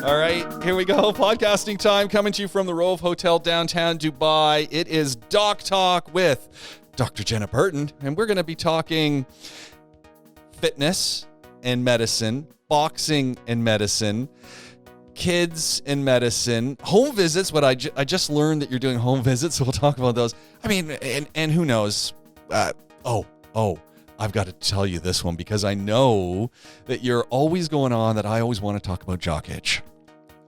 All right, here we go. Podcasting time coming to you from the Rove Hotel downtown Dubai. It is DocTalk with Dr. Jenna Burton, and we're going to be talking fitness and medicine, boxing and medicine, kids and medicine, home visits. What I just learned that you're doing home visits, so we'll talk about those. I mean, and who knows? I've got to tell you this one because I know that you're always going on that I always want to talk about jock itch.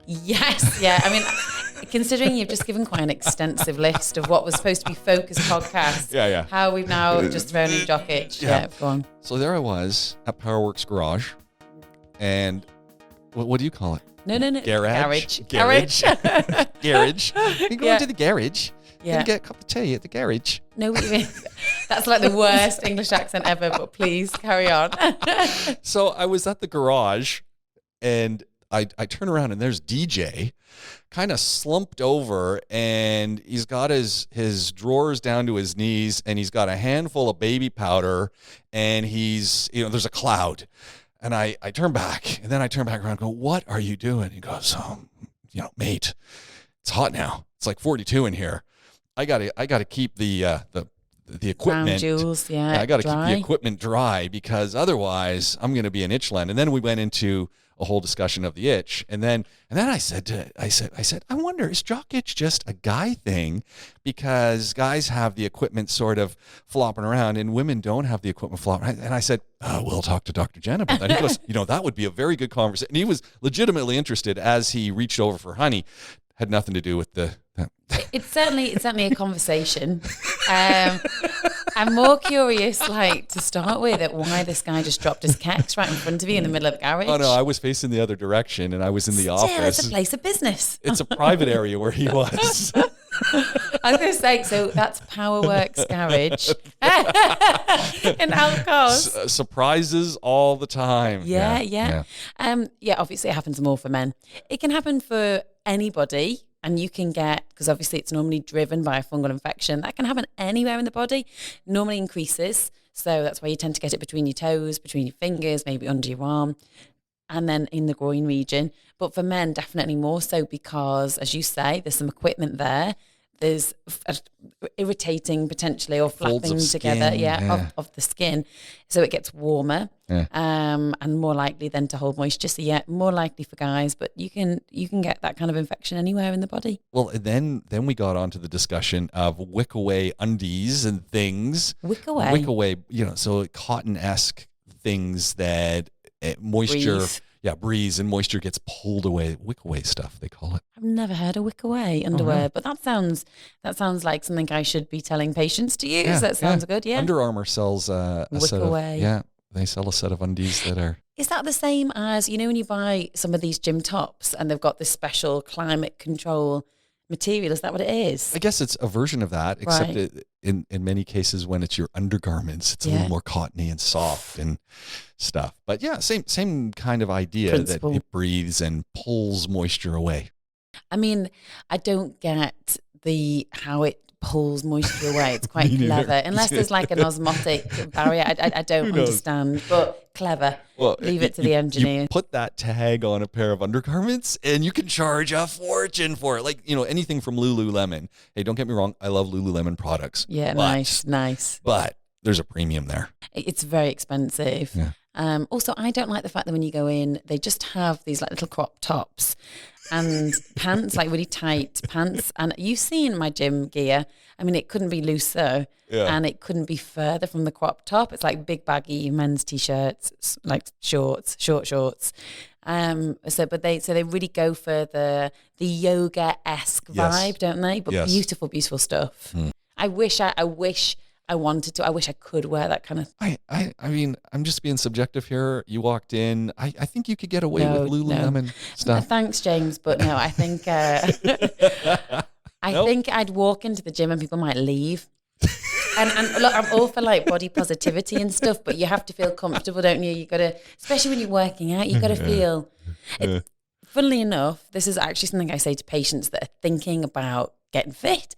Yes, yeah. I mean, considering you've just given quite an extensive list of what was supposed to be focused podcast, how we've now just thrown in jock itch. Yeah, go on. So there I was at Powerworks Garage, and what do you call it? No. Garage. Garage. Garage. You go into the garage. Yeah. And get a cup of tea at the garage. No, that's like the worst English accent ever, but please carry on. So I was at the garage and I turn around and there's DJ kind of slumped over and he's got his drawers down to his knees and he's got a handful of baby powder and there's a cloud. And I turn back and then I turn back around and go, "What are you doing?" He goes, "Mate, it's hot now. It's like 42 in here. I gotta keep the equipment, crown jewels, I gotta dry. keep the equipment dry because otherwise I'm gonna be in itchland." And then we went into a whole discussion of the itch, and then I said, I wonder, is jock itch just a guy thing because guys have the equipment sort of flopping around and women don't have the equipment flopping around? And I said, we'll talk to Dr. Jenna about that. He goes, that would be a very good conversation. And he was legitimately interested as he reached over for honey. Had nothing to do with It's certainly a conversation. I'm more curious, to start with, at why this guy just dropped his keks right in front of you in the middle of the garage. Oh no, I was facing the other direction and I was in the office. It's a place of business. It's a private area where he was. I was going to say, so that's Powerworks Garage in Alcos. Surprises all the time. Yeah. Obviously it happens more for men. It can happen for anybody. And you can get, because obviously it's normally driven by a fungal infection, that can happen anywhere in the body, normally increases. So that's why you tend to get it between your toes, between your fingers, maybe under your arm, and then in the groin region. But for men, definitely more so because, as you say, there's some equipment there. There's irritating potentially or flapping together of the skin. So it gets warmer and more likely then to hold moisture. So more likely for guys, but you can get that kind of infection anywhere in the body. Well, then we got onto the discussion of wick-away undies and things. Wick-away, so cotton-esque things that moisture... breeze and moisture gets pulled away. Wick-away stuff, they call it. I've never heard of wick-away underwear, but that sounds like something I should be telling patients to use. That sounds good, yeah. Under Armour sells a set of... they sell a set of undies that are... Is that the same as, when you buy some of these gym tops and they've got this special climate control material? Is that what it is? I guess it's a version of that, except in many cases when it's your undergarments, it's a little more cottony and soft and stuff. But same kind of idea principle. That it breathes and pulls moisture away. I mean, I don't get how it pulls moisture away. It's quite clever. Unless there's like an osmotic barrier. I don't understand, but clever. Well, leave it to the engineer. You put that tag on a pair of undergarments and you can charge a fortune for it. Like, anything from Lululemon. Hey, don't get me wrong. I love Lululemon products. Yeah, nice. But there's a premium there. It's very expensive. Yeah. Also, I don't like the fact that when you go in, they just have these little crop tops and pants, like really tight pants. And you've seen my gym gear. I mean, it couldn't be looser and it couldn't be further from the crop top. It's like big baggy men's t-shirts, like short shorts. So they really go for the yoga-esque vibe, don't they? But beautiful stuff. I wish I wanted to. I wish I could wear that kind of... I mean, I'm just being subjective here. You walked in. I think you could get away with Lululemon stuff. Thanks, James, but no, I think... I think I'd walk into the gym and people might leave. And look, I'm all for body positivity and stuff, but you have to feel comfortable, don't you? You got to, especially when you're working out, you got to feel... Funnily enough, this is actually something I say to patients that are thinking about getting fit.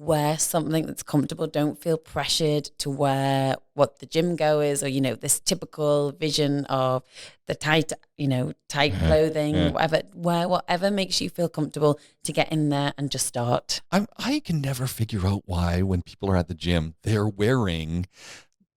wear something that's comfortable. Don't feel pressured to wear what the gym goers or, this typical vision of the tight clothing, whatever. Wear whatever makes you feel comfortable to get in there and just start. I can never figure out why when people are at the gym, they're wearing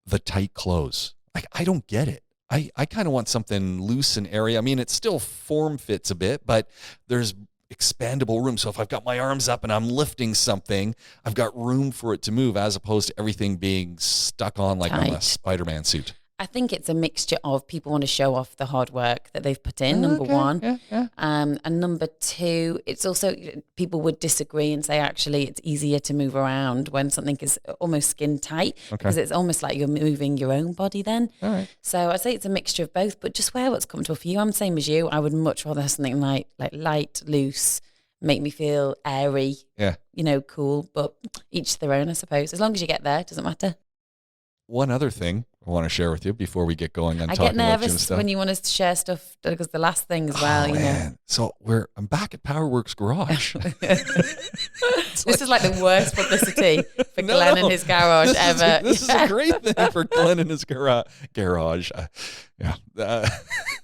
the tight clothes. Like, I don't get it. I kind of want something loose and airy. I mean, it still form fits a bit, but there's expandable room. So if I've got my arms up and I'm lifting something, I've got room for it to move, as opposed to everything being stuck on like I'm a Spider-Man suit. I think it's a mixture of people want to show off the hard work that they've put in, number one. Yeah. And number two, it's also, people would disagree and say, actually, it's easier to move around when something is almost skin tight, because it's almost like you're moving your own body then. All right. So I'd say it's a mixture of both, but just wear what's comfortable for you. I'm the same as you. I would much rather have something like light, loose, make me feel airy, cool, but each their own, I suppose. As long as you get there, it doesn't matter. One other thing I want to share with you before we get going on I talking get about gym nervous stuff. when you want us to share stuff, because the last thing as well, Man. So I'm back at Powerworks Garage. This is like the worst publicity for Glenn and his garage ever. This is a great thing for Glenn and his garage.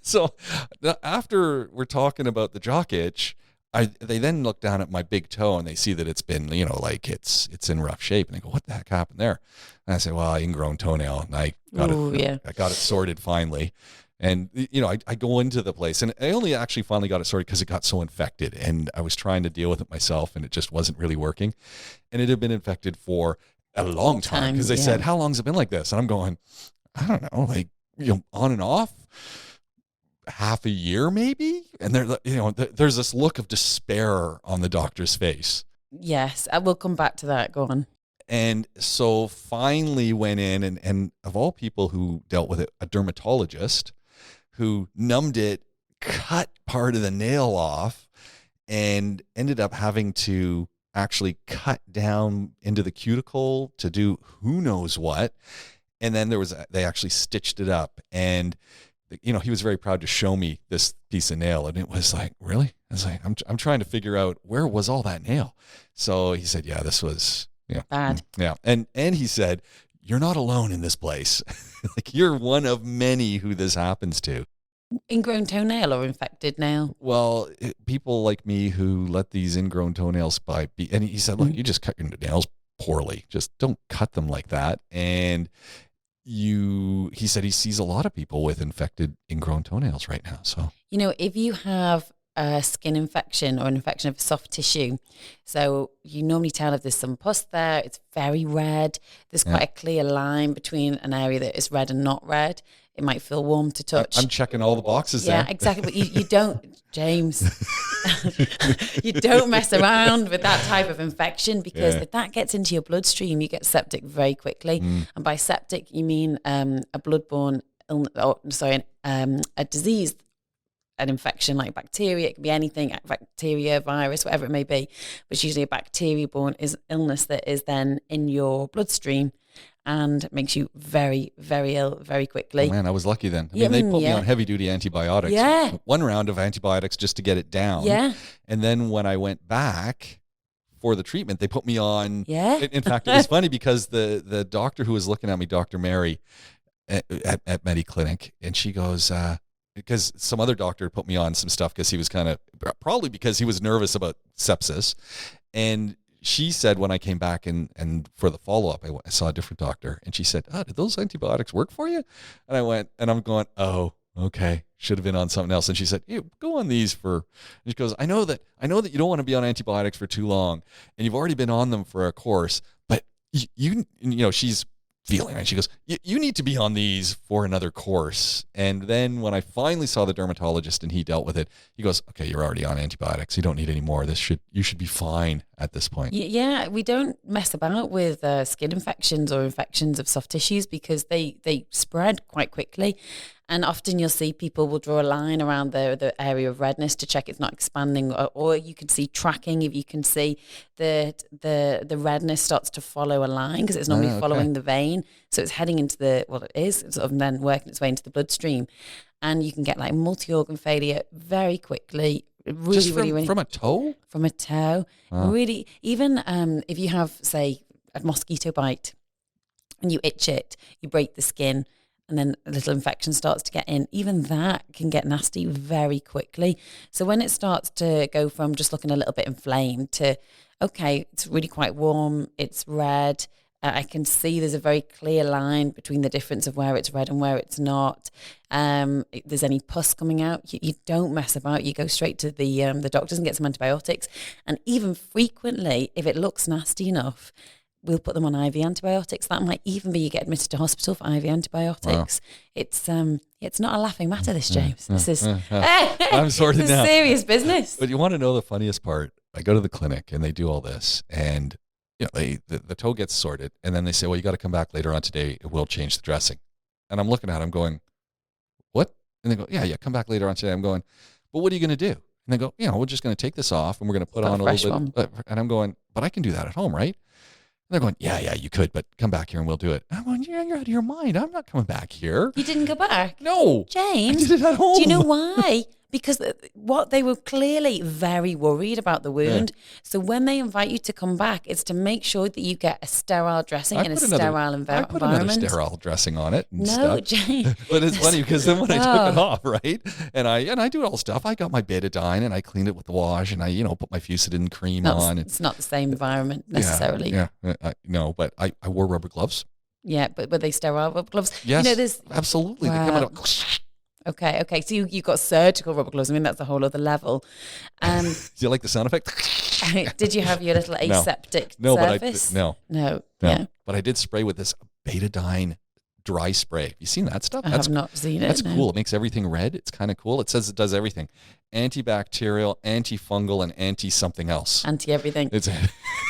So after we're talking about the jock itch, they then look down at my big toe and they see that it's been, like it's in rough shape, and they go, "What the heck happened there?" And I say, "Well, ingrown toenail, and I got it sorted finally." And I go into the place, and I only actually finally got it sorted because it got so infected, and I was trying to deal with it myself, and it just wasn't really working. And it had been infected for a long time, because they said, "How long has it been like this?" And I'm going, I don't know, on and off. Half a year maybe, and there's this look of despair on the doctor's face. Yes, I will come back to that. Go on. And so finally went in, and of all people who dealt with it, a dermatologist who numbed it, cut part of the nail off, and ended up having to actually cut down into the cuticle to do who knows what. And then they actually stitched it up, and he was very proud to show me this piece of nail, and it was like, really? I was like, I'm trying to figure out where was all that nail. So he said, yeah, this was bad. Yeah. And he said, you're not alone in this place. Like, you're one of many who this happens to. Ingrown toenail or infected nail? Well, people like me who let these ingrown toenails and he said, look, you just cut your nails poorly. Just don't cut them like that. And he said he sees a lot of people with infected ingrown toenails right now. So, if you have a skin infection or an infection of soft tissue, so you normally tell if there's some pus there, it's very red. There's quite a clear line between an area that is red and not red. It might feel warm to touch. I'm checking all the boxes there. Yeah, exactly. But you don't, James, you don't mess around with that type of infection, because if that gets into your bloodstream, you get septic very quickly. And by septic, you mean a bloodborne a disease, an infection like bacteria. It can be anything, bacteria, virus, whatever it may be. But it's usually a bacteria-borne illness that is then in your bloodstream and makes you very, very ill very quickly. Oh man, I was lucky then. I mean, they put me on heavy-duty antibiotics. Yeah. One round of antibiotics just to get it down. Yeah. And then when I went back for the treatment, they put me on. Yeah. In fact, it was funny because the doctor who was looking at me, Dr. Mary at MediClinic, and she goes, because some other doctor put me on some stuff because he was probably because he was nervous about sepsis. And she said when I came back and for the follow-up, I saw a different doctor, and she said, did those antibiotics work for you? And I went, and I'm going, oh, okay, should have been on something else. And she said, go on these and she goes, I know that you don't want to be on antibiotics for too long, and you've already been on them for a course, but she's feeling it. She goes, you need to be on these for another course. And then when I finally saw the dermatologist and he dealt with it, he goes, okay, you're already on antibiotics. You don't need any more. You should be fine at this point. Yeah, we don't mess about with skin infections or infections of soft tissues, because they spread quite quickly. And often you'll see people will draw a line around the area of redness to check it's not expanding, or you can see tracking if you can see that the redness starts to follow a line, because it's normally following the vein. So it's heading into it's sort of then working its way into the bloodstream. And you can get like multi-organ failure very quickly, Really, Just really. From a toe? From a toe. Wow. Really, even if you have, say, a mosquito bite and you itch it, you break the skin, and then a little infection starts to get in, even that can get nasty very quickly. So when it starts to go from just looking a little bit inflamed to, okay, it's really quite warm, it's red, I can see there's a very clear line between the difference of where it's red and where it's not. If there's any pus coming out, you don't mess about. You go straight to the doctors and get some antibiotics. And even frequently, if it looks nasty enough, we'll put them on IV antibiotics. That might even be you get admitted to hospital for IV antibiotics. Wow. It's not a laughing matter, this, James. This is I'm sorted now. Serious business. But you want to know the funniest part? I go to the clinic and they do all this, and the toe gets sorted, and then they say, well, you got to come back later on today. We'll change the dressing. And I'm looking at them going, what? And they go, yeah, come back later on today. I'm going, but what are you going to do? And they go, we're just going to take this off and we're going to put on a little bit. And I'm going, but I can do that at home, right? And they're going, yeah, you could, but come back here and we'll do it. And I'm going, yeah, you're out of your mind. I'm not coming back here. You didn't go back? No. James. I did it at home. Do you know why? Because what they were clearly very worried about the wound. Yeah. So when they invite you to come back, it's to make sure that you get a sterile dressing in a sterile environment. I put another sterile dressing on it. And stuff. James. But it's funny because then when I took it off, right, and I do all stuff. I got my betadine and I cleaned it with the wash, and I put my Fusidin cream on. It's not the same environment necessarily. Yeah. No, but I wore rubber gloves. Yeah, but were they sterile rubber gloves? Yes, absolutely. Wow. They come out. Okay. So you got surgical rubber gloves. I mean, that's a whole other level. Do you like the sound effect? Did you have your little aseptic surface? No. Yeah. But I did spray with this betadine dry spray. Have you seen that stuff? I have not seen it. That's cool. It makes everything red. It's kind of cool. It says it does everything. Antibacterial, antifungal, and anti-something else. Anti-everything.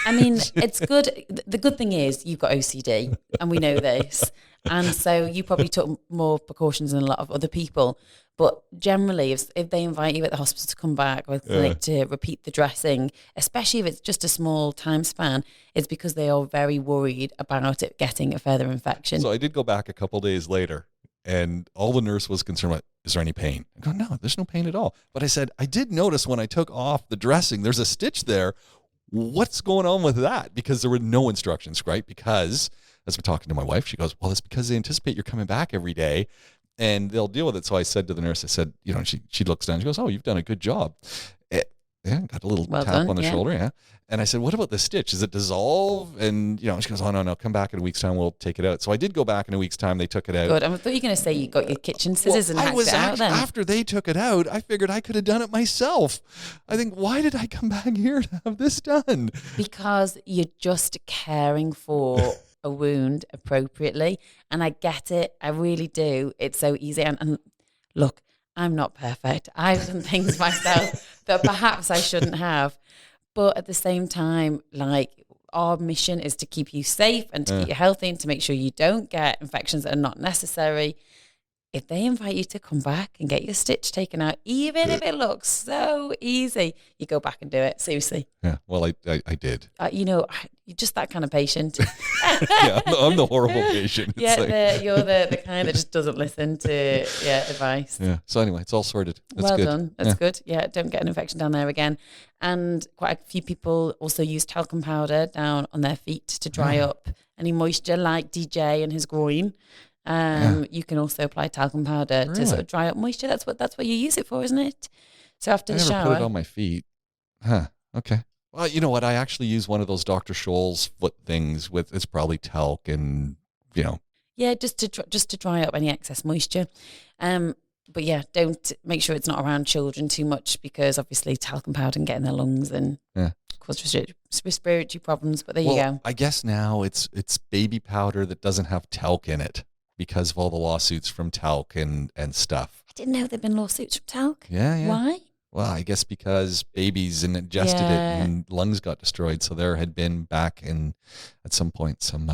I mean, it's good. The good thing is you've got OCD, and we know this. And so you probably took more precautions than a lot of other people. But generally, if they invite you at the hospital to come back or the clinic to repeat the dressing, especially if it's just a small time span, it's because they are very worried about it getting a further infection. So I did go back a couple days later, and all the nurse was concerned about, is there any pain? I go, no, there's no pain at all. But I said, I did notice when I took off the dressing, there's a stitch there. What's going on with that? Because there were no instructions, right? Because as we're talking to my wife, she goes, well, it's because they anticipate you're coming back every day and they'll deal with it. So I said to the nurse, I said, she looks down, she goes, oh, you've done a good job. Got a little tap on the shoulder, And I said, what about the stitch? Does it dissolve? And, she goes, oh, no, come back in a week's time, we'll take it out. So I did go back in a week's time, they took it out. Good. I thought you were going to say you got your kitchen scissors and hacked it out then. After they took it out, I figured I could have done it myself. I think, why did I come back here to have this done? Because you're just caring for a wound appropriately. And I get it. I really do. It's so easy. And look, I'm not perfect. I've done things myself that perhaps I shouldn't have. But at the same time, our mission is to keep you safe and to keep you healthy and to make sure you don't get infections that are not necessary. If they invite you to come back and get your stitch taken out, even if it looks so easy, you go back and do it. Seriously. Yeah. Well, I did. You're just that kind of patient. I'm the horrible patient. You're the kind that just doesn't listen to advice. Yeah. So anyway, it's all sorted. That's well good. Done. That's good. Yeah. Don't get an infection down there again. And quite a few people also use talcum powder down on their feet to dry up any moisture, like DJ and his groin. You can also apply talcum powder to sort of dry up moisture. That's what you use it for, isn't it? So after the shower, put it on my feet. Huh. Okay. Well, you know what? I actually use one of those Dr. Scholl's foot things with. It's probably talc and Yeah, just to dry up any excess moisture. But yeah, don't make sure it's not around children too much because obviously talcum powder can get in their lungs and cause respiratory problems. But there you go. I guess now it's baby powder that doesn't have talc in it. Because of all the lawsuits from talc and stuff. I didn't know there'd been lawsuits from talc. Yeah. Why? Well, I guess because babies ingested it and lungs got destroyed. So there had been back in at some point some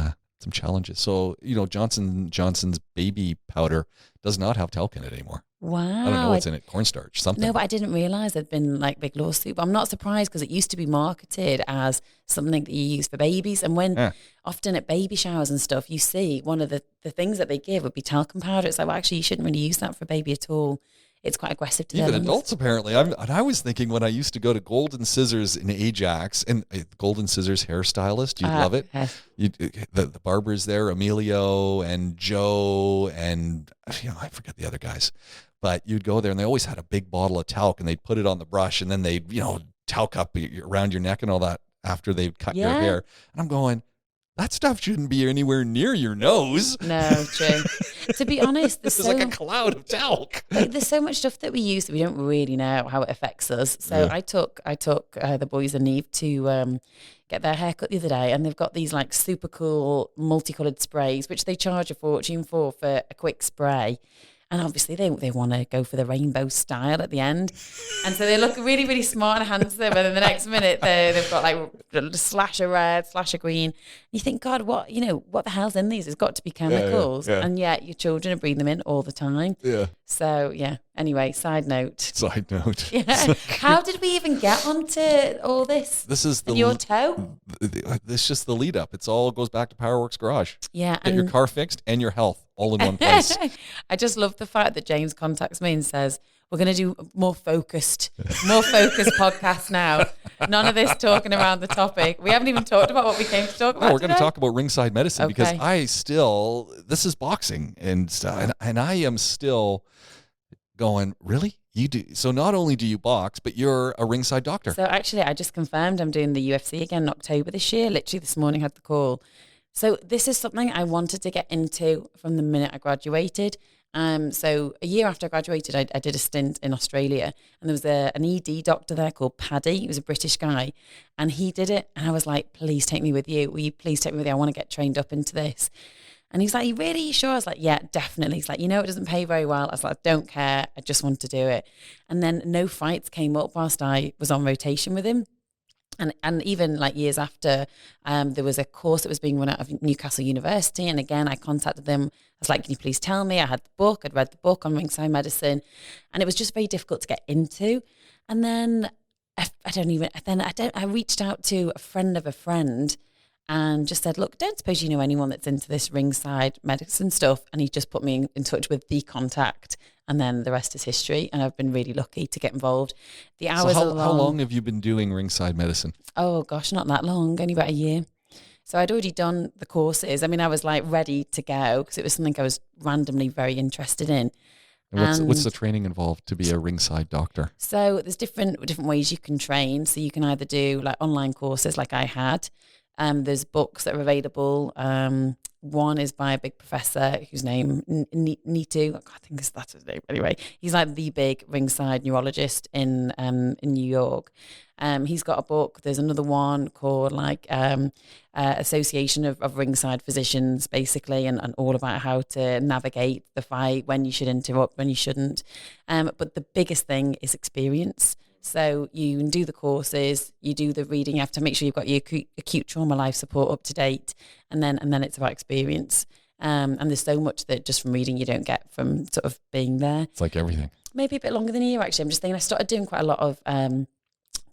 challenges. So Johnson & Johnson's baby powder does not have talc in it anymore. Wow. I don't know what's in it. Cornstarch, something. No, but I didn't realize there'd been big lawsuit. But I'm not surprised because it used to be marketed as something that you use for babies. And when often at baby showers and stuff, you see one of the things that they give would be talcum powder. It's like, well, actually, you shouldn't really use that for a baby at all. it's quite aggressive to Even their lungs. adults, apparently. And I was thinking when I used to go to Golden Scissors in Ajax, and Golden Scissors hairstylist, you'd love it. Yes. The barbers there, Emilio and Joe, and I forget the other guys. But you'd go there, and they always had a big bottle of talc, and they'd put it on the brush, and then they'd talc up around your neck and all that after they'd cut your hair. And I'm going, that stuff shouldn't be anywhere near your nose. No, true. To be honest, there's like a cloud of talc. There's so much stuff that we use that we don't really know how it affects us. So I took the boys and Neve to get their hair cut the other day, and they've got these like super cool multicolored sprays, which they charge a fortune for a quick spray. And obviously they want to go for the rainbow style at the end. And so they look really, really smart and handsome. And then the next minute they've got like a slash of red, slash of green. You think, God, what the hell's in these? There's got to be chemicals. Yeah. And yet your children are breathing them in all the time. Yeah. So, yeah. Anyway, side note. Yeah. How did we even get onto all this? This is your toe? This is just the lead up. It's all goes back to Powerworks Garage. Yeah. Get your car fixed and your health all in one place. I just love the fact that James contacts me and says, we're going to do more focused podcast now. None of this talking around the topic. We haven't even talked about what we came to talk about. No, we're going to talk about ringside medicine because Okay. this is boxing and I am still going, really? You do? So not only do you box, but you're a ringside doctor. So actually, I just confirmed I'm doing the UFC again in October this year. Literally this morning I had the call. So this is something I wanted to get into from the minute I graduated. So a year after I graduated, I did a stint in Australia, and there was an ED doctor there called Paddy. He was a British guy, and he did it. And I was like, please take me with you. Will you please take me with you? I want to get trained up into this. And he's like, you really sure? I was like, yeah, definitely. He's like, it doesn't pay very well. I was like, I don't care. I just want to do it. And then no fights came up whilst I was on rotation with him. And even like years after, there was a course that was being run out of Newcastle University. And again, I contacted them. I was like, can you please tell me? I had the book. I'd read the book on ringside medicine. And it was just very difficult to get into. And then I reached out to a friend of a friend and just said, look, don't suppose you know anyone that's into this ringside medicine stuff? And he just put me in touch with the contact. And then the rest is history. And I've been really lucky to get involved. The hours are long. How long have you been doing ringside medicine? Oh, gosh, not that long. Only about a year. So I'd already done the courses. I mean, I was like ready to go because it was something I was randomly very interested in. And what's the training involved to be a ringside doctor? So there's different ways you can train. So you can either do like online courses like I had. There's books that are available. One is by a big professor whose name, Nitu, I think that's his name. Anyway, he's like the big ringside neurologist in New York. He's got a book. There's another one called Association of Ringside Physicians, basically, and all about how to navigate the fight, when you should interrupt, when you shouldn't. But the biggest thing is experience. So you can do the courses, you do the reading, you have to make sure you've got your acute trauma life support up to date, and then it's about experience. And there's so much that just from reading you don't get from sort of being there. It's like everything. Maybe a bit longer than a year, actually. I'm just thinking I started doing quite a lot of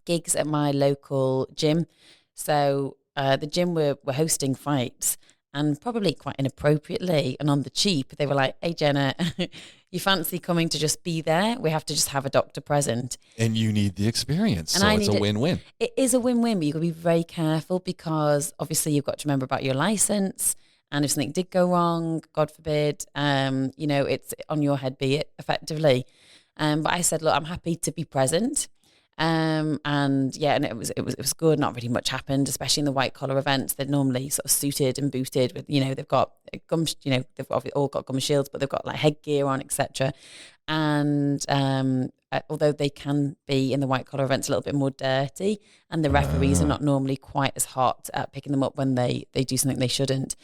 gigs at my local gym. So the gym were hosting fights, and probably quite inappropriately and on the cheap, they were like, hey, Jenna, you fancy coming to just be there? We have to just have a doctor present. And you need the experience, and so it's a win-win. It is a win-win, but you've got to be very careful because obviously you've got to remember about your license. And if something did go wrong, God forbid, it's on your head, be it effectively. But I said, look, I'm happy to be present. And it was good. Not really much happened, especially in the white collar events. They're normally sort of suited and booted with, they've got gum, they've all got gum shields, but they've got like headgear on, etc. And although they can be in the white collar events a little bit more dirty, and the referees are not normally quite as hot at picking them up when they do something they shouldn't.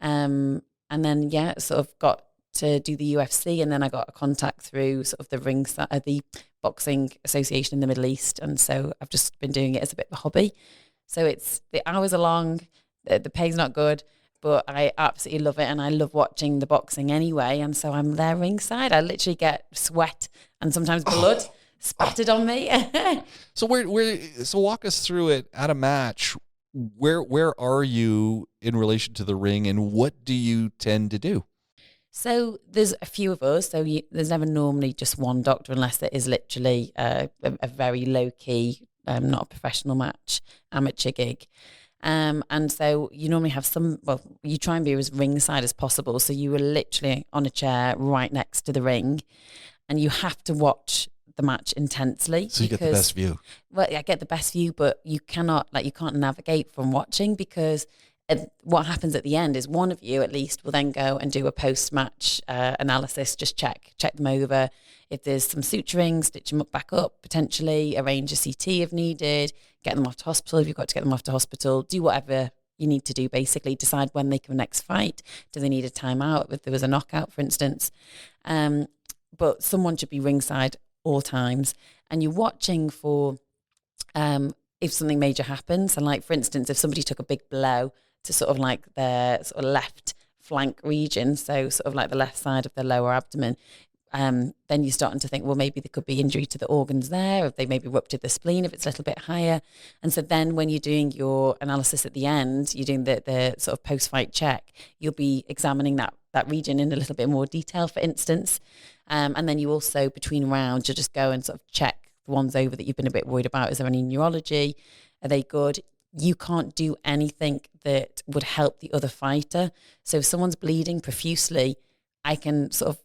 And then sort of got to do the UFC, and then I got a contact through sort of the Boxing Association in the Middle East, and so I've just been doing it as a bit of a hobby. So it's the hours are long, the pay's not good, but I absolutely love it, and I love watching the boxing anyway. And so I'm there ringside. I literally get sweat and sometimes blood spattered on me. So so walk us through it at a match. Where are you in relation to the ring, and what do you tend to do? So there's a few of us. So there's never normally just one doctor unless it is literally a very low key, not a professional match, amateur gig. And so you normally have you try and be as ringside as possible. So you were literally on a chair right next to the ring and you have to watch the match intensely. So you get the best view. Well, I get the best view, but you can't navigate from watching because what happens at the end is one of you at least will then go and do a post-match analysis, just check them over. If there's some suturing, stitch them back up, potentially arrange a CT if needed, get them off to hospital if you've got to get them off to hospital, do whatever you need to do, basically decide when they can next fight. Do they need a timeout if there was a knockout, for instance? But someone should be ringside all times. And you're watching for if something major happens. And like, for instance, if somebody took a big blow to sort of like their sort of left flank region, so sort of like the left side of the lower abdomen, then you're starting to think, well, maybe there could be injury to the organs there, if they maybe ruptured the spleen, if it's a little bit higher. And so then when you're doing your analysis at the end, you're doing the sort of post-fight check, you'll be examining that region in a little bit more detail, for instance. And then you also, between rounds, you'll just go and sort of check the ones over that you've been a bit worried about. Is there any neurology? Are they good? You can't do anything that would help the other fighter. So if someone's bleeding profusely, I can sort of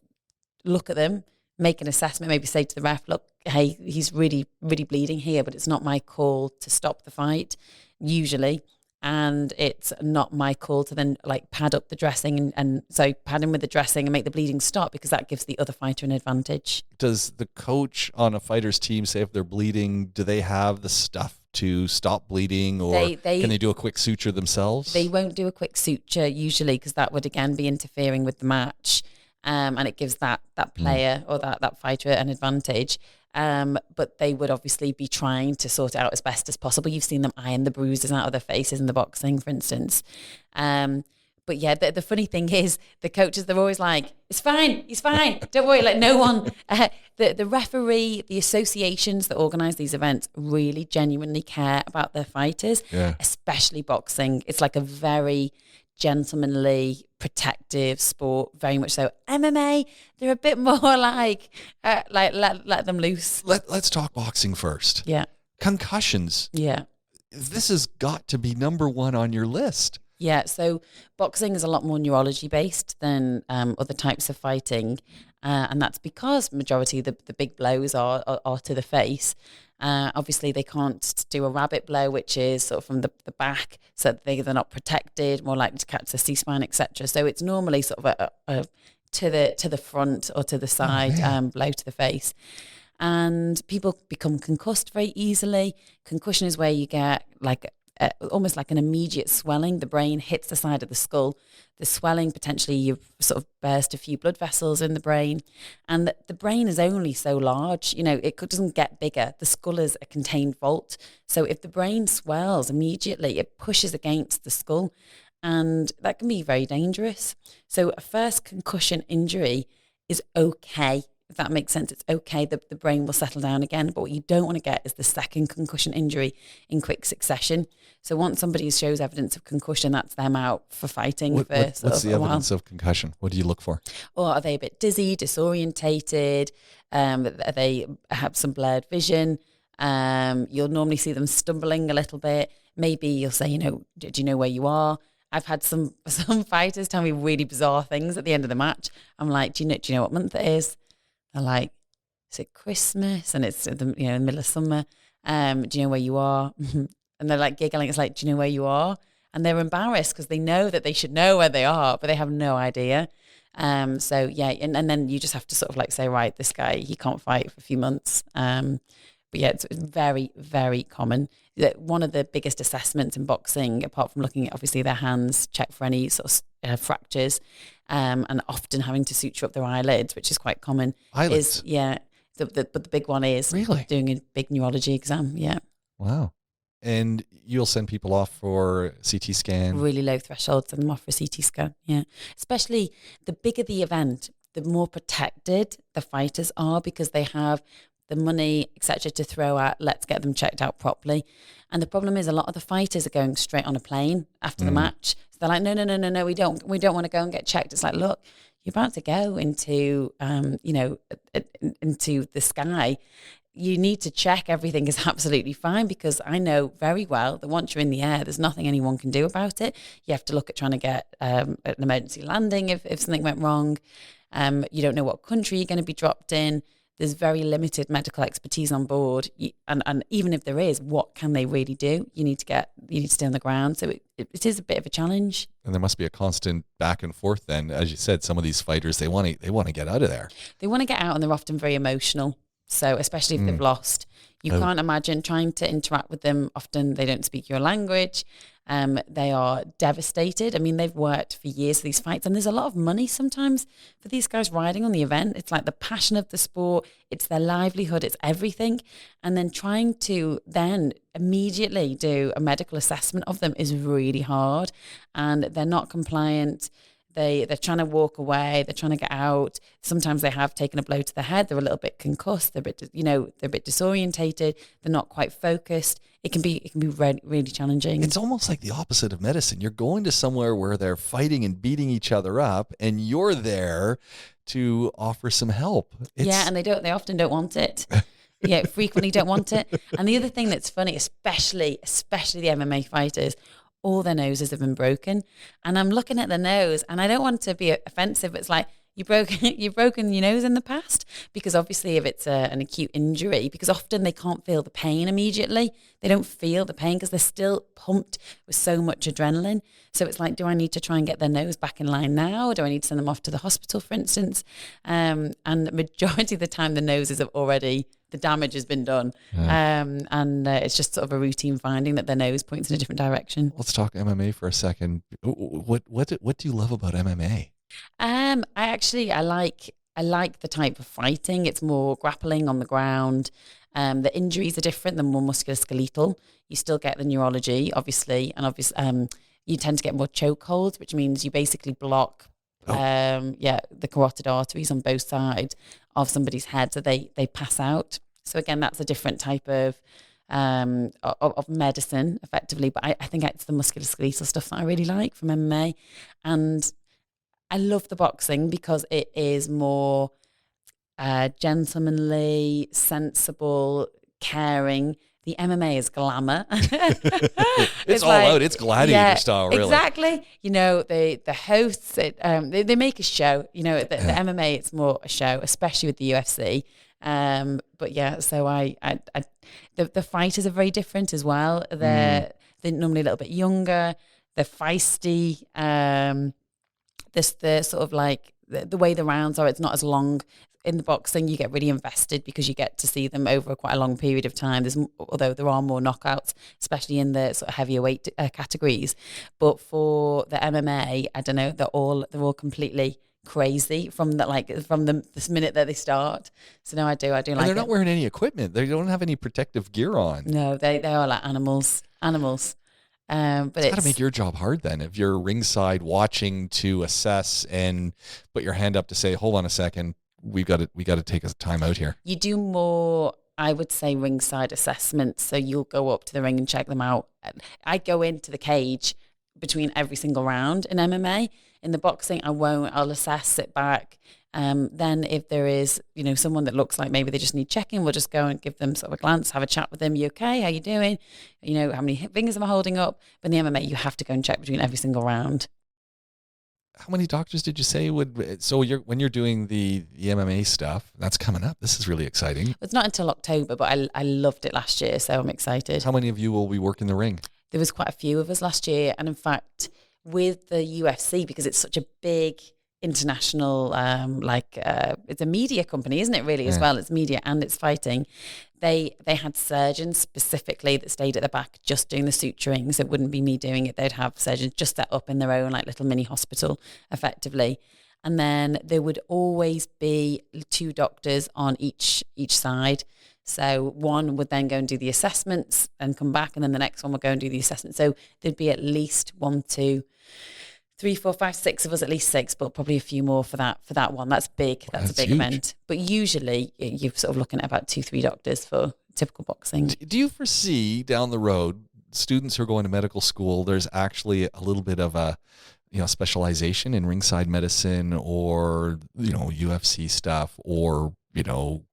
look at them, make an assessment, maybe say to the ref, look, hey, he's really, really bleeding here, but it's not my call to stop the fight, usually. And it's not my call to then like pad up the dressing and so pad in with the dressing and make the bleeding stop, because that gives the other fighter an advantage. Does the coach on a fighter's team say if they're bleeding, do they have the stuff to stop bleeding, or can they do a quick suture themselves? They won't do a quick suture usually, because that would again be interfering with the match. And it gives that player or that fighter an advantage. But they would obviously be trying to sort it out as best as possible. You've seen them iron the bruises out of their faces in the boxing, for instance. But yeah, the funny thing is the coaches, they're always like, it's fine, he's fine, don't worry. Like no one, the referee, the associations that organise these events really genuinely care about their fighters, especially boxing. It's like a very gentlemanly, protective sport, very much so. MMA, they're a bit more like let them loose. Let's talk boxing first. Yeah. Concussions. Yeah. This has got to be number one on your list. Yeah, so boxing is a lot more neurology based than other types of fighting, and that's because majority of the big blows are to the face. Obviously, they can't do a rabbit blow, which is sort of from the back, so they're not protected, more likely to catch the C-spine, etc. So it's normally sort of a to the front or to the side blow to the face. And people become concussed very easily. Concussion is where you get like almost like an immediate swelling. The brain hits the side of the skull. The swelling, potentially you've sort of burst a few blood vessels in the brain. And the brain is only so large, it doesn't get bigger. The skull is a contained vault. So if the brain swells immediately, it pushes against the skull. And that can be very dangerous. So a first concussion injury is okay. If that makes sense, it's okay. The brain will settle down again. But what you don't want to get is the second concussion injury in quick succession. So once somebody shows evidence of concussion, that's them out for fighting for what's sort of the a while. evidence of concussion? What do you look for? Or are they a bit dizzy, disorientated? They have some blurred vision. You'll normally see them stumbling a little bit. Maybe you'll say, do you know where you are? I've had some fighters tell me really bizarre things at the end of the match. I'm like, do you know what month it is? They're like, is it Christmas? And it's the middle of summer. Do you know where you are? And they're like giggling. It's like, do you know where you are? And they're embarrassed because they know that they should know where they are, but they have no idea. So yeah, and then you just have to sort of like say, right, this guy, he can't fight for a few months. But yeah, it's very, very common. One of the biggest assessments in boxing, apart from looking at obviously their hands, check for any sort of fractures, and often having to suture up their eyelids, which is quite common. Eyelids? But the big one is really doing a big neurology exam. Yeah. Wow. And you'll send people off for CT scan? Really low threshold, send them off for a CT scan. Yeah. Especially the bigger the event, the more protected the fighters are, because they have the money, etc., to throw at. Let's get them checked out properly. And the problem is a lot of the fighters are going straight on a plane after the match. So they're like, no, we don't want to go and get checked. It's like, look, you're about to go into, into the sky. You need to check everything is absolutely fine, because I know very well that once you're in the air, there's nothing anyone can do about it. You have to look at trying to get an emergency landing if something went wrong. You don't know what country you're going to be dropped in. There's very limited medical expertise on board. And even if there is, what can they really do? You need to stay on the ground. So it is a bit of a challenge. And there must be a constant back and forth then. As you said, some of these fighters, they want to get out of there. They want to get out, and they're often very emotional. So especially if they've lost, you can't imagine trying to interact with them. Often they don't speak your language. They are devastated. I mean, they've worked for years for these fights, and there's a lot of money sometimes for these guys riding on the event. It's like the passion of the sport. It's their livelihood. It's everything. And then trying to then immediately do a medical assessment of them is really hard, and they're not compliant. They're trying to walk away. They're trying to get out. Sometimes they have taken a blow to the head. They're a little bit concussed. They're a bit, they're a bit disorientated. They're not quite focused. It can be really challenging. It's almost like the opposite of medicine. You're going to somewhere where they're fighting and beating each other up, and you're there to offer some help. And they often don't want it. Yeah, frequently don't want it. And the other thing that's funny, especially the MMA fighters, all their noses have been broken. And I'm looking at the nose, and I don't want to be offensive, but it's like, you've broken your nose in the past? Because obviously if it's an acute injury, because often they can't feel the pain immediately. They don't feel the pain because they're still pumped with so much adrenaline. So it's like, do I need to try and get their nose back in line now? Or do I need to send them off to the hospital, for instance? And the majority of the time, the noses have already, the damage has been done. And it's just sort of a routine finding that their nose points in a different direction. Let's talk MMA for a second. What do you love about MMA? I like the type of fighting. It's more grappling on the ground. The injuries are different. They're more musculoskeletal. You still get the neurology, obviously, and you tend to get more chokeholds, which means you basically block the carotid arteries on both sides of somebody's head, so they pass out. So again, that's a different type of medicine, effectively. But I think it's the musculoskeletal stuff that I really like from MMA, and I love the boxing because it is more gentlemanly, sensible, caring. The MMA is glamour. It's all out. It's gladiator style, really. Exactly. The hosts, they make a show. The MMA, it's more a show, especially with the UFC. But yeah, so the fighters are very different as well. They're normally a little bit younger. They're feisty. The sort of like the way the rounds are, it's not as long. In the boxing, you get really invested because you get to see them over quite a long period of time. Although there are more knockouts, especially in the sort of heavier weight categories. But for the MMA, I don't know, they're all it crazy this minute that they start. So no, I do like it. And they're not wearing any equipment. They don't have any protective gear on. No, they are like animals. But it's got to make your job hard then if you're ringside watching to assess and put your hand up to say, hold on a second, we got to take a time out here. You do more, I would say, ringside assessments. So you'll go up to the ring and check them out. I go into the cage between every single round in MMA. In the boxing, I won't. I'll assess, sit back. Then if there is, someone that looks like maybe they just need checking, we'll just go and give them sort of a glance, have a chat with them. You okay? How you doing? How many fingers am I holding up? But in the MMA, you have to go and check between every single round. How many doctors did you say would? So when you're doing the MMA stuff, that's coming up. This is really exciting. It's not until October, but I loved it last year, so I'm excited. How many of you will be working the ring? There was quite a few of us last year, and in fact, with the UFC, because it's such a big international, it's a media company, isn't it? Really, as well, it's media and it's fighting. They had surgeons specifically that stayed at the back just doing the suturing, so it wouldn't be me doing it. They'd have surgeons just set up in their own like little mini hospital, effectively. And then there would always be 2 doctors on each side. So one would then go and do the assessments and come back, and then the next one would go and do the assessment. So there'd be at least 1, 2, 3, 4, 5, 6 of us, at least 6, but probably a few more for that one. That's big. That's a big huge event. But usually you're sort of looking at about 2, 3 doctors for typical boxing. Do you foresee down the road students who are going to medical school, there's actually a little bit of a, specialization in ringside medicine or, UFC stuff or,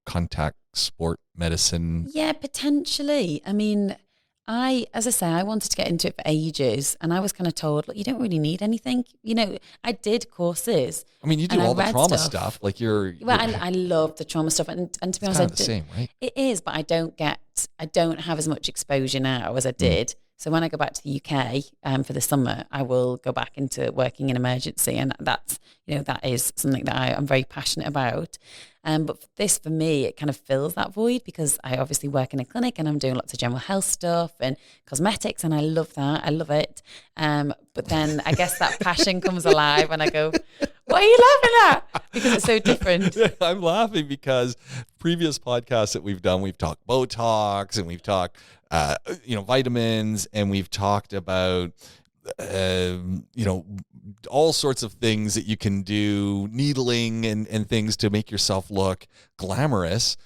contact sport medicine? Yeah, potentially. I mean, as I say, I wanted to get into it for ages, and I was kind of told, look, you don't really need anything. I did courses. I mean, you do all the trauma stuff. Like Well, I love the trauma stuff, and to be honest, kind of the same, right? It is, but I don't have as much exposure now as I did. So when I go back to the UK for the summer, I will go back into working in emergency, and that is something that I'm very passionate about. But for me, it kind of fills that void because I obviously work in a clinic and I'm doing lots of general health stuff and cosmetics, and I love that. I love it. But then I guess that passion comes alive and I go, what are you laughing at? Because it's so different. I'm laughing because previous podcasts that we've done, we've talked Botox and we've talked, vitamins, and we've talked about, all sorts of things that you can do, needling and things to make yourself look glamorous.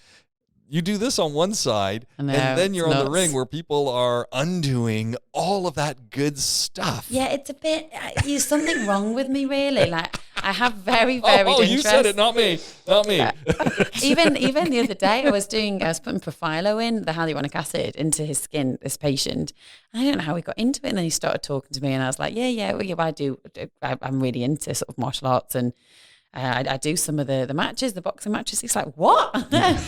You do this on one side, and then you're on the ring where people are undoing all of that good stuff. Yeah, it's a bit, there's something wrong with me, really. Like, I have very varied interests. You said it, not me. Even the other day, I was putting Piecowye the hyaluronic acid, into his skin, this patient. I don't know how he got into it, and then he started talking to me, and I was like, I'm really into sort of martial arts, and I do some of the matches, the boxing matches. He's like, what? I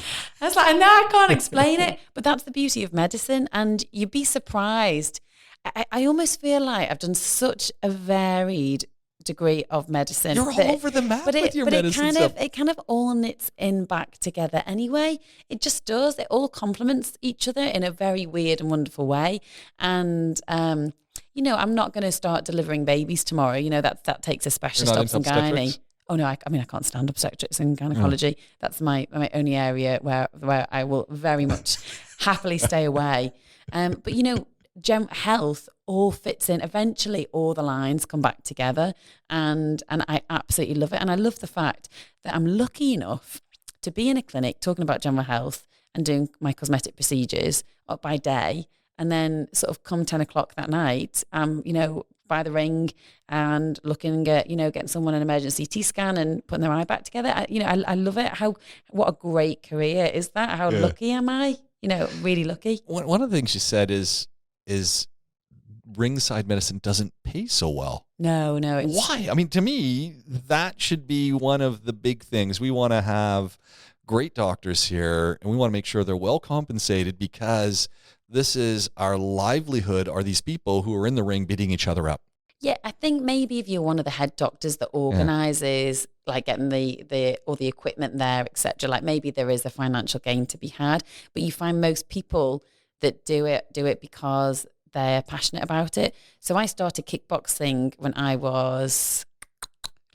was like, no, I can't explain it. But that's the beauty of medicine. And you'd be surprised. I almost feel like I've done such a varied degree of medicine. You're all over the map with your medicine stuff. It kind of all knits in back together anyway. It just does. It all complements each other in a very weird and wonderful way. And, I'm not going to start delivering babies tomorrow. That takes a specialist obstetrician. Oh no, I can't stand obstetrics and gynecology. That's my only area where I will very much happily stay away. But health all fits in. Eventually, all the lines come back together, and I absolutely love it. And I love the fact that I'm lucky enough to be in a clinic talking about general health and doing my cosmetic procedures up by day, and then sort of come 10 o'clock that night, by the ring and looking at, getting someone an emergency CT scan and putting their eye back together. I love it. What a great career is that? How lucky am I? Really lucky. One of the things you said is ringside medicine doesn't pay so well. No. Why? I mean, to me, that should be one of the big things. We want to have great doctors here, and we want to make sure they're well compensated, because this is our livelihood, are these people who are in the ring beating each other up. Yeah, I think maybe if you're one of the head doctors that organises, like getting all the equipment there, etc., like maybe there is a financial gain to be had. But you find most people that do it because they're passionate about it. So I started kickboxing when I was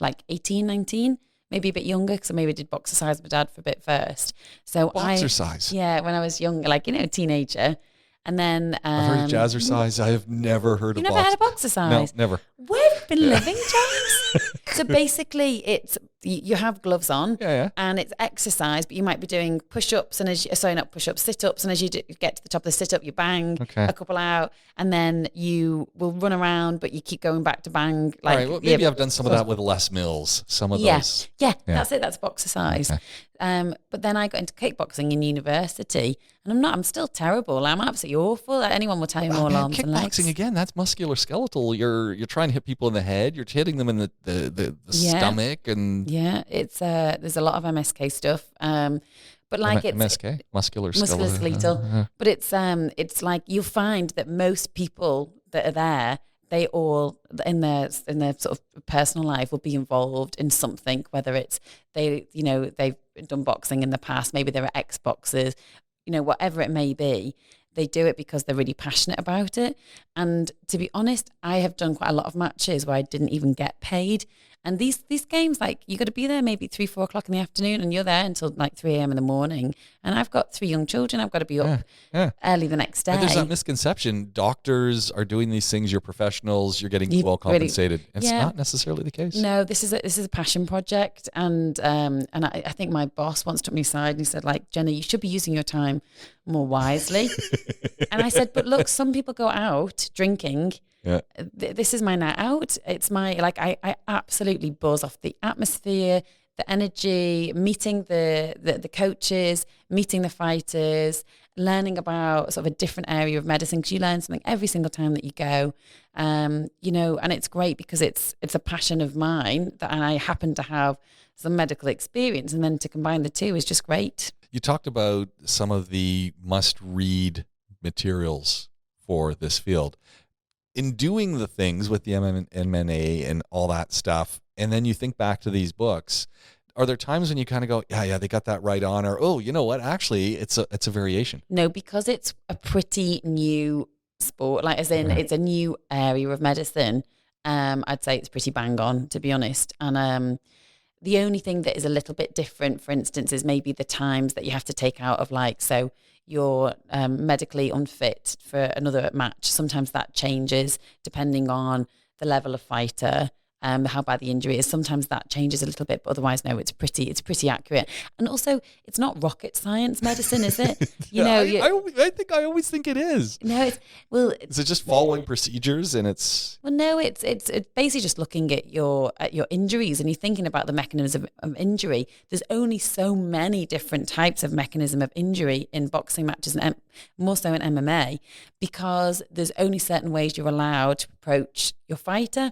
like 18, 19, maybe a bit younger, because I maybe did boxercise with my dad for a bit first. So Boxercise? Yeah, when I was young, like, teenager. And then I've heard of jazzercise. I have never heard of boxercise. You never had a boxercise? No, never. Where have you been living, James? So basically, it's you have gloves on, and it's exercise, but you might be doing push-ups, and not push-ups, sit-ups, and as you get to the top of the sit-up, you bang a couple out, and then you will run around, but you keep going back to bang. All right, well, maybe I've done some of that with Les Mills. Some of those. Yeah, that's it. That's boxercise. Okay. But then I got into kickboxing in university, and I'm still terrible. I'm absolutely awful. Anyone will tell you more arms and legs. Kickboxing, again, that's musculoskeletal. You're trying to hit people in the head. You're hitting them in the stomach, and it's there's a lot of MSK stuff. But like it's MSK, musculoskeletal. But it's like you'll find that most people that are there, they all in their sort of personal life will be involved in something, whether it's they've done boxing in the past, maybe they're ex-boxers, whatever it may be. They do it because they're really passionate about it. And to be honest, I have done quite a lot of matches where I didn't even get paid. And these games, like, you got to be there maybe 3-4 o'clock in the afternoon, and you're there until like 3 a.m. in the morning. And I've got 3 young children. I've got to be up early the next day. But there's that misconception. Doctors are doing these things. You're professionals. You're getting well compensated. It's not necessarily the case. No, this is a passion project. And I think my boss once took me aside and he said, like, Jenna, you should be using your time more wisely. And I said, but look, some people go out drinking Yeah. This is my night out. It's my, like, I absolutely buzz off the atmosphere, the energy, meeting the coaches, meeting the fighters, learning about sort of a different area of medicine, because you learn something every single time that you go. You know, and it's great because it's a passion of mine and I happen to have some medical experience, and then to combine the two is just great. You talked about some of the must-read materials for this field. In doing the things with the MMA and all that stuff, and then you think back to these books, are there times when you kind of go, yeah, they got that right on, or, oh, you know what, actually, it's a variation? No, because it's a pretty new sport, like as in it's a new area of medicine. I'd say it's pretty bang on, to be honest. And the only thing that is a little bit different, for instance, is maybe the times that you have to take out of, like, so you're medically unfit for another match. Sometimes that changes depending on the level of fighter, how bad the injury is. Sometimes that changes a little bit, but otherwise, no, it's pretty accurate. And also, it's not rocket science medicine, is it? You know, I always think it is. No, is it just following procedures and it's? Well, no, it's basically just looking at your injuries, and you're thinking about the mechanism of injury. There's only so many different types of mechanism of injury in boxing matches, and more so in MMA, because there's only certain ways you're allowed to approach your fighter.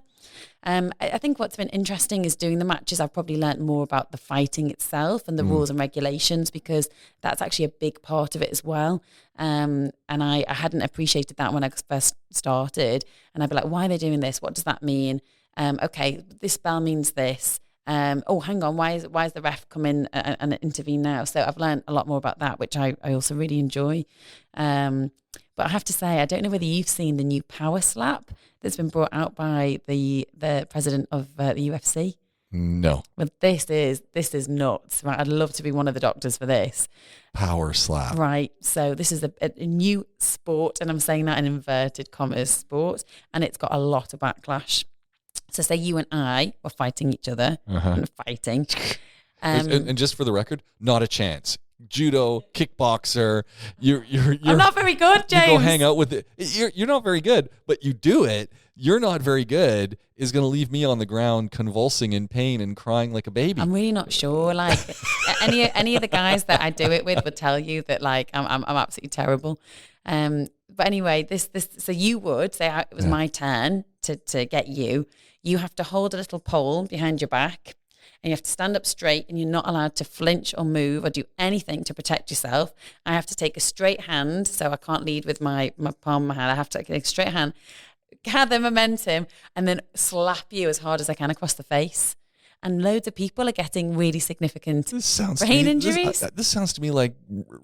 I think what's been interesting is doing the matches. I've probably learned more about the fighting itself and the rules and regulations, because that's actually a big part of it as well. And I hadn't appreciated that when I first started. And I'd be like, why are they doing this? What does that mean? Okay, this bell means this. Oh, hang on, why is the ref come in and intervene now? So I've learned a lot more about that, which I also really enjoy. But I have to say, I don't know whether you've seen the new power slap that's been brought out by the president of the UFC. No. Well, this is nuts. Right? I'd love to be one of the doctors for this. Power slap. Right. So this is a new sport, and I'm saying that in inverted commas, sport, and it's got a lot of backlash. So say you and I were fighting each other, and fighting. And just for the record, not a chance. Judo, kickboxer, you're I'm not very good, James. You go hang out with it. You're not very good, but you do it. You're not very good is going to leave me on the ground convulsing in pain and crying like a baby. I'm really not sure. Like any of the guys that I do it with would tell you that, like, I'm absolutely terrible. But anyway, so you would say it was my turn to get you. You have to hold a little pole behind your back, and you have to stand up straight, and you're not allowed to flinch or move or do anything to protect yourself. I have to take a straight hand, so I can't lead with my palm of my hand. I have to take a straight hand, gather momentum, and then slap you as hard as I can across the face. And loads of people are getting really significant brain injuries. This sounds to me like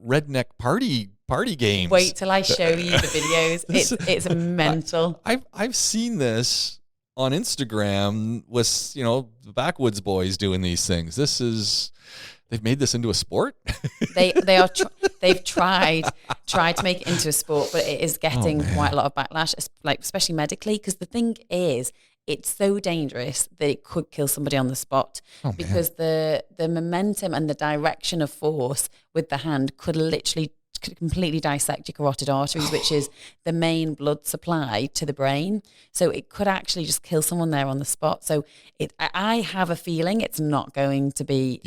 redneck party games. Wait till I show you the videos. It's mental. I've seen this on Instagram with, the Backwoods boys doing these things. They've made this into a sport. They've tried to make it into a sport, but it is getting quite a lot of backlash, like especially medically, because the thing is, it's so dangerous that it could kill somebody on the spot, because the momentum and the direction of force with the hand could literally completely dissect your carotid arteries, which is the main blood supply to the brain. So it could actually just kill someone there on the spot. So I have a feeling it's not going to be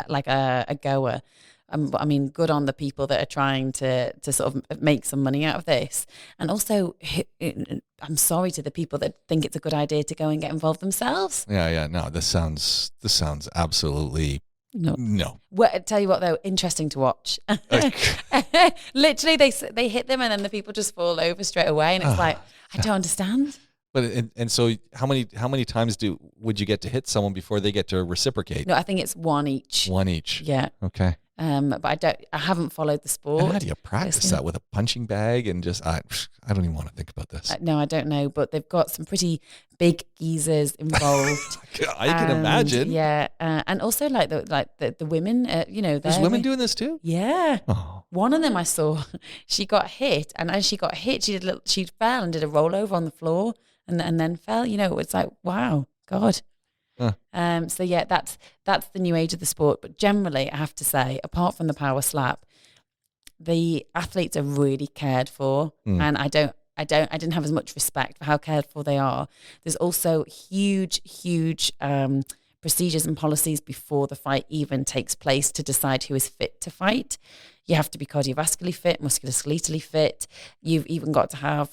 like a goer. I mean, good on the people that are trying to sort of make some money out of this. And also, I'm sorry to the people that think it's a good idea to go and get involved themselves. Yeah. No, this sounds absolutely no. Well, I tell you what, though, interesting to watch. Literally, they hit them, and then the people just fall over straight away, and it's like, I don't understand. But and so how many times would you get to hit someone before they get to reciprocate? No, I think it's one each. One each. Yeah. Okay. But I haven't followed the sport. And how do you practice that with a punching bag and just I don't even want to think about this. No, I don't know, but they've got some pretty big geezers involved. I can imagine. Yeah, and also like the women, there's women doing this too. Yeah. Oh. One of them I saw, she got hit, and as she got hit, she fell and did a rollover on the floor, and then fell. It's like, wow, God. So yeah, that's the new age of the sport. But generally, I have to say, apart from the power slap, the athletes are really cared for, and I didn't have as much respect for how cared for they are. There's also huge procedures and policies before the fight even takes place to decide who is fit to fight. You have to be cardiovascularly fit, musculoskeletally fit. You've even got to have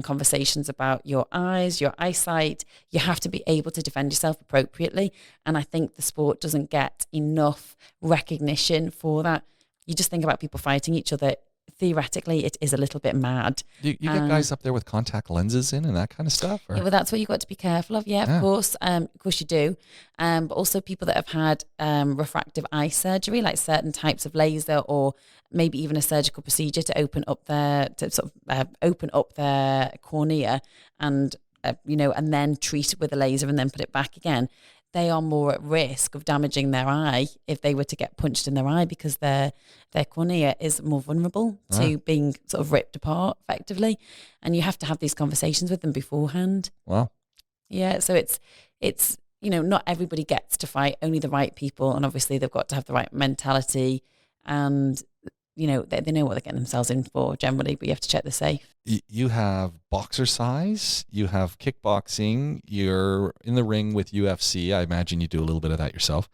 conversations about your eyes, your eyesight. You have to be able to defend yourself appropriately. And I think the sport doesn't get enough recognition for that. You just think about people fighting each other. Theoretically, it is a little bit mad. You get guys up there with contact lenses in and that kind of stuff? Or? Yeah, well, that's what you've got to be careful of. Yeah, of course you do. But also people that have had refractive eye surgery, like certain types of laser or maybe even a surgical procedure to open up their cornea and and then treat it with a laser and then put it back again. They are more at risk of damaging their eye if they were to get punched in their eye because their cornea is more vulnerable to being sort of ripped apart effectively. And you have to have these conversations with them beforehand. Wow. Yeah, so it's not everybody gets to fight, only the right people. And obviously they've got to have the right mentality and, they know what they're getting themselves in for generally, but you have to check they're safe. You have boxercise, you have kickboxing, you're in the ring with UFC. I imagine you do a little bit of that yourself.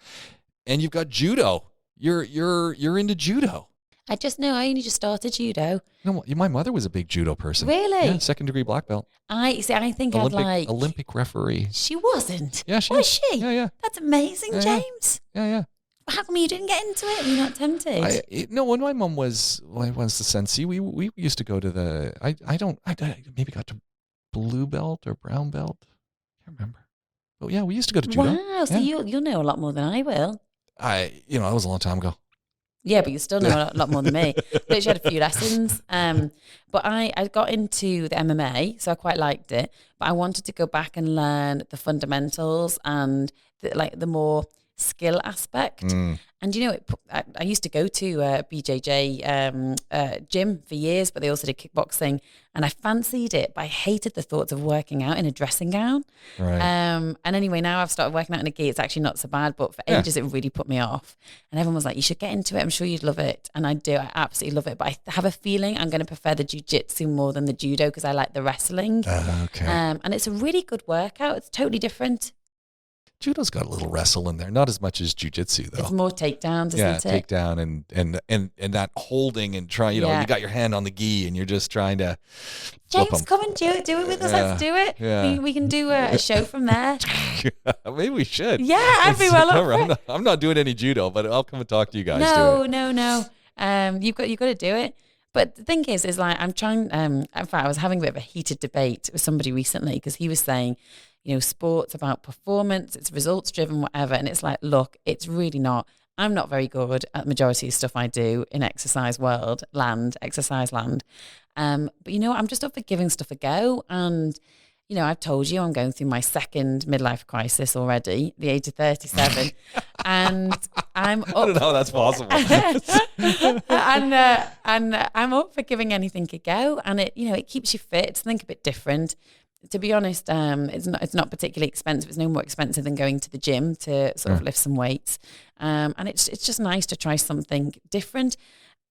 And you've got judo. You're into judo. I only just started judo. No, my mother was a big judo person. Really? Yeah, 2nd degree black belt. I think Olympic referee. She wasn't. Yeah, she was she? Yeah. That's amazing, James. Yeah. How come you didn't get into it? Were you not tempted? No, when my mom was the sensei, we used to go to the. I maybe got to blue belt or brown belt. I can't remember. But yeah, we used to go to judo. Wow, so you'll know a lot more than I will. That was a long time ago. Yeah, but you still know a lot more than me. Literally had a few lessons. But I got into the MMA, so I quite liked it. But I wanted to go back and learn the fundamentals and the more skill aspect. And I used to go to BJJ gym for years, but they also did kickboxing, and I fancied it, but I hated the thoughts of working out in a dressing gown. Right. And anyway, now I've started working out in a gi. It's actually not so bad, but for ages it really put me off. And everyone was like, "You should get into it. I'm sure you'd love it." And I do. I absolutely love it. But I have a feeling I'm going to prefer the jiu-jitsu more than the judo because I like the wrestling. Okay. And it's a really good workout. It's totally different. Judo's got a little wrestle in there, not as much as jiu-jitsu though. It's more takedowns, isn't it? Yeah, takedown and that holding and trying. You got your hand on the gi and you're just trying to. James, come and do it with us. Let's do it. Yeah. We can do a show from there. Maybe we should. Yeah, I'd be well up for it. I'm not doing any judo, but I'll come and talk to you guys. No. You've got to do it. But the thing is like I'm trying. In fact, I was having a bit of a heated debate with somebody recently because he was saying, sports about performance, it's results driven, whatever. And it's like, look, it's really not. I'm not very good at the majority of stuff I do in exercise land. But I'm just up for giving stuff a go. And, I've told you I'm going through my second midlife crisis already, the age of 37. And I'm up. I don't know how that's possible. and I'm up for giving anything a go. And it keeps you fit. It's something a bit different. To be honest, it's not particularly expensive. It's no more expensive than going to the gym to sort of lift some weights. And it's just nice to try something different.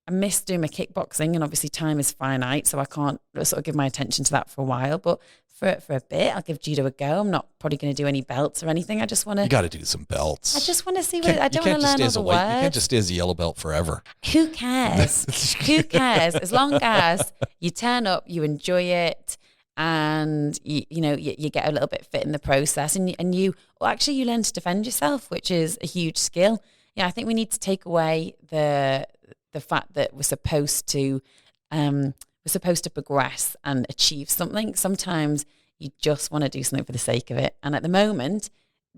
I miss doing my kickboxing, and obviously time is finite, so I can't sort of give my attention to that for a while. But for a bit, I'll give judo a go. I'm not probably going to do any belts or anything. I just want to. You got to do some belts. I just want to see what I don't want to learn all the words. You can't just stay as a yellow belt forever. Who cares? Who cares? As long as you turn up, you enjoy it. And you get a little bit fit in the process, and you learn to defend yourself, which is a huge skill. Yeah, I think we need to take away the fact that we're supposed to progress and achieve something. Sometimes you just want to do something for the sake of it. And at the moment,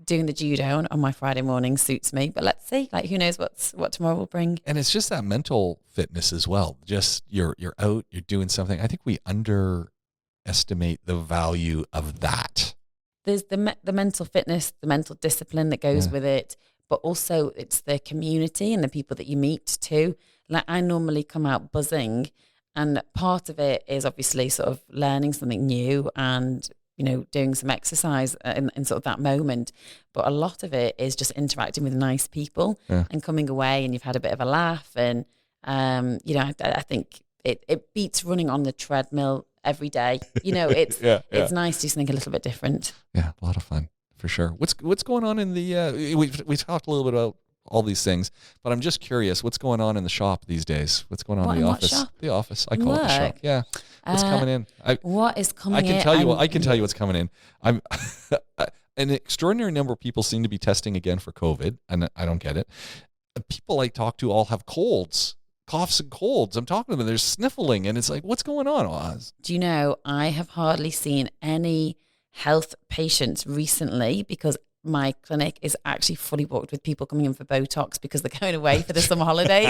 doing the judo on my Friday morning suits me. But let's see, who knows what tomorrow will bring. And it's just that mental fitness as well. Just you're out, you're doing something. I think we underestimate the value of that. There's the mental fitness, the mental discipline that goes with it, but also it's the community and the people that you meet too. Like I normally come out buzzing, and part of it is obviously sort of learning something new and doing some exercise in sort of that moment. But a lot of it is just interacting with nice people and coming away and you've had a bit of a laugh. And I think it beats running on the treadmill every day. You know, it's Yeah. nice to do something a little bit different. Yeah, a lot of fun for sure. What's going on in the? We talked a little bit about all these things, but I'm just curious, what's going on in the shop these days? What's going on in the office? Shop? The office. I call it the shop. Yeah. What's coming in? What is coming in? I can tell you what's coming in. I'm an extraordinary number of people seem to be testing again for COVID, and I don't get it. People I talk to all have colds, coughs and colds. I'm talking to them, they're sniffling, and it's like, what's going on, Oz? Do you know, I have hardly seen any health patients recently because my clinic is actually fully booked with people coming in for Botox because they're going away for the summer holidays.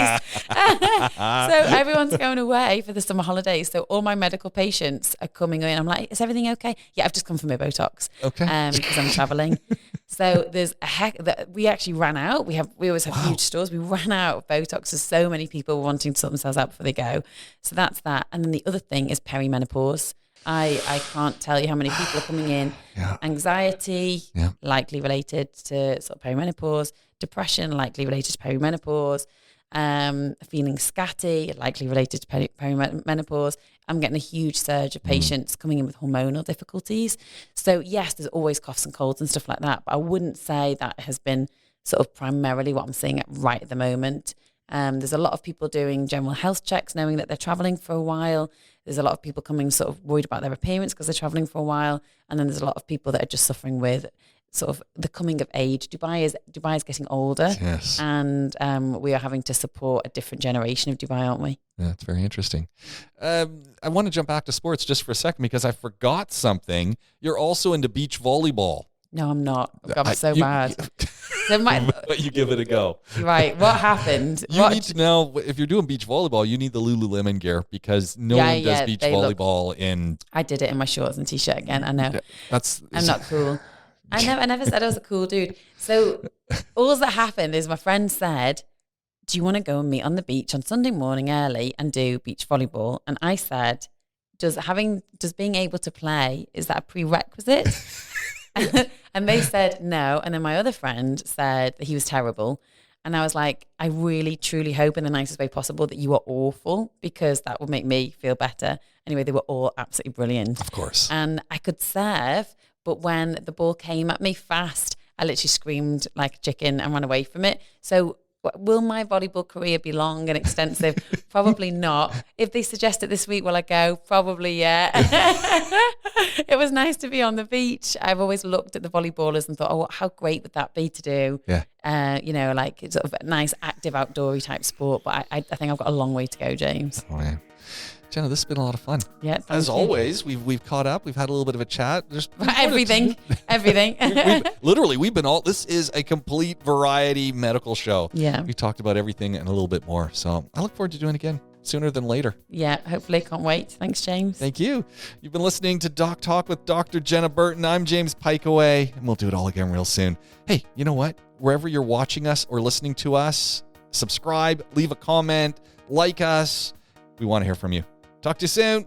So everyone's going away for the summer holidays. So all my medical patients are coming in. I'm like, is everything okay? Yeah, I've just come for my Botox. Okay. Because I'm traveling. So there's we actually ran out. We always have huge stores. We ran out of Botox. There's so many people wanting to sort themselves out before they go. So that's that. And then the other thing is perimenopause. I can't tell you how many people are coming in. Yeah. Anxiety, likely related to sort of perimenopause. Depression, likely related to perimenopause. Feeling scatty, likely related to perimenopause. I'm getting a huge surge of patients coming in with hormonal difficulties. So yes, there's always coughs and colds and stuff like that, but I wouldn't say that has been sort of primarily what I'm seeing right at the moment. There's a lot of people doing general health checks, knowing that they're traveling for a while. There's a lot of people coming sort of worried about their appearance because they're traveling for a while. And then there's a lot of people that are just suffering with sort of the coming of age. Dubai is getting older. Yes. And we are having to support a different generation of Dubai, aren't we? Yeah, it's very interesting. I want to jump back to sports just for a second because I forgot something. You're also into beach volleyball. No, I'm not. I'm so bad. But you give it a go. Right. What happened? You need to know, if you're doing beach volleyball, you need the Lululemon gear because no one does beach volleyball in... I did it in my shorts and t-shirt again. I know. I'm not cool. I never said I was a cool dude. So all that happened is my friend said, do you want to go and meet on the beach on Sunday morning early and do beach volleyball? And I said, does being able to play, is that a prerequisite? And they said no. And then my other friend said that he was terrible. And I was like, I really, truly hope in the nicest way possible that you are awful because that would make me feel better. Anyway, they were all absolutely brilliant. Of course. And I could serve, but when the ball came at me fast, I literally screamed like a chicken and ran away from it. So will my volleyball career be long and extensive? Probably not. If they suggest it this week, will I go? Probably, yeah. It was nice to be on the beach. I've always looked at the volleyballers and thought, oh, how great would that be to do? Yeah. Like sort of a nice, active, outdoorsy type sport. But I think I've got a long way to go, James. Oh, yeah. Jenna, this has been a lot of fun. Yeah. As always, we've caught up. We've had a little bit of a chat. Everything. We've been all. This is a complete variety medical show. Yeah. We talked about everything and a little bit more. So I look forward to doing it again sooner than later. Yeah. Hopefully, can't wait. Thanks, James. Thank you. You've been listening to DocTalk with Dr. Jenna Burton. I'm James Piecowye, and we'll do it all again real soon. Hey, you know what? Wherever you're watching us or listening to us, subscribe, leave a comment, like us. We want to hear from you. Talk to you soon.